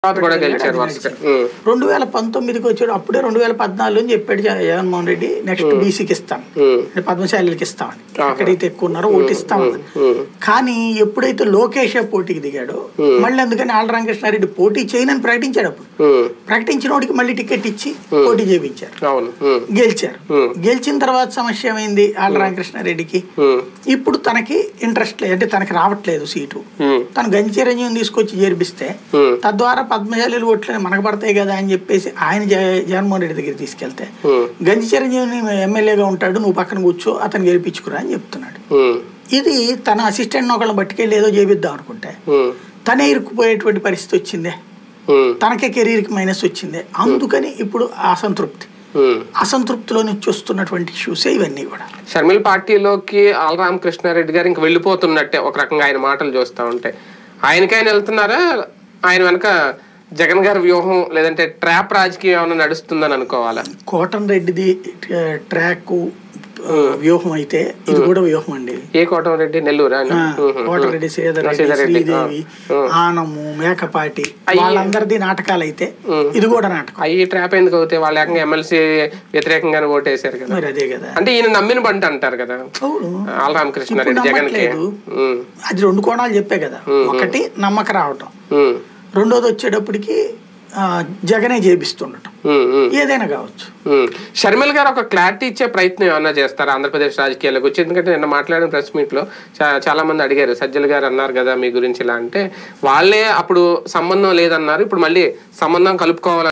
2019కి వచ్చాడు. అప్పుడే 2014 అని చెప్పాడు జగన్మోహన్ రెడ్డి, నెక్స్ట్ బీసీకి ఇస్తాను, పద్మశాలికి ఇస్తామని. ఎక్కడైతే ఎక్కువ ఉన్నారో ఓటిస్తామని. కానీ ఎప్పుడైతే లోకేష్ పోటీకి దిగాడో మళ్ళీ అందుకని ఆళ్ల రామకృష్ణారెడ్డి పోటీ చేయనని ప్రకటించాడు. అప్పుడు ప్రకటించిన వాడికి మళ్ళీ టికెట్ ఇచ్చి పోటీ చేయించారు, గెలిచారు. గెలిచిన తర్వాత సమస్య ఏమైంది ఆళ్ల రామకృష్ణారెడ్డికి? ఇప్పుడు తనకి ఇంట్రెస్ట్ లేదు, అంటే తనకి రావట్లేదు సీటు. తను గంజి చిరంజీవిని తీసుకొచ్చి చేర్పిస్తే తద్వారా పద్మశాలి ఓట్లని మనకు పడతాయి కదా అని చెప్పేసి ఆయన జగన్మోహన్ రెడ్డి దగ్గర తీసుకెళ్తే గంజి చిరంజీవిని ఎమ్మెల్యేగా ఉంటాడు, నువ్వు పక్కన కూర్చో, అతను గెలిపించుకురా అని చెప్తున్నాడు. ఇది తన అసిస్టెంట్ ఒకళ్ళని పట్టుకెళ్ళి ఏదో చేపిద్దాం అనుకుంటే తనే ఇరుక్కుపోయేటువంటి పరిస్థితి వచ్చిందే, తనకే కెరీర్కి మైనస్ వచ్చిందే. అందుకని ఇప్పుడు అసంతృప్తిలో నుంచి వస్తున్నటువంటి ఇష్యూసే ఇవన్నీ కూడా. షర్మిల పార్టీలోకి ఆళ్ల రామకృష్ణారెడ్డి గారు ఇంక వెళ్ళిపోతున్నట్టే ఒక రకంగా ఆయన మాటలు చూస్తూ ఉంటే. ఆయనకైనా వెళ్తున్నారా, ఆయన వెనక జగన్ గారి వ్యూహం లేదంటే ట్రాప్ రాజకీయం ఏమైనా నడుస్తుందని అనుకోవాలా? కోటన్ రెడ్డిది ట్రాక్ వ్యూహం అయితే ఇది కూడా వ్యూహం అండి. ఏ కోటం రెడ్డి? నెల్లూరు. కోటం రెడ్డి, శ్రీదేవి, ఆనము, మేకపాటి వాళ్ళందరిది నాటకాలు అయితే ఇది కూడా నాటకం. అవి ట్రాప్ ఎందుకు అవుతాయి? వాళ్ళు ఏకంగా ఎమ్మెల్సీ వ్యతిరేకంగానే ఓటేశారు కదా. మరి అదే కదా, అంటే ఈయన నమ్మిన బంట అంటారు కదా ఆళ్ల రామకృష్ణారెడ్డి జగన్ కి. అది రెండు కోణాలు చెప్పే కదా. ఒకటి నమ్మక రావటం, రెండోది వచ్చేటప్పటికి జగనే చేపిస్తుండటం. ఏదైనా కావచ్చు. షర్మిల గారు ఒక క్లారిటీ ఇచ్చే ప్రయత్నం ఏమన్నా చేస్తారు ఆంధ్రప్రదేశ్ రాజకీయాలకు వచ్చి? ఎందుకంటే నిన్న మాట్లాడిన ప్రెస్ మీట్ లో చాలా మంది అడిగారు, సజ్జల గారు అన్నారు కదా మీ గురించి ఇలా అంటే, వాళ్ళే అప్పుడు సంబంధం లేదన్నారు, ఇప్పుడు మళ్ళీ సంబంధం కలుపుకోవాలని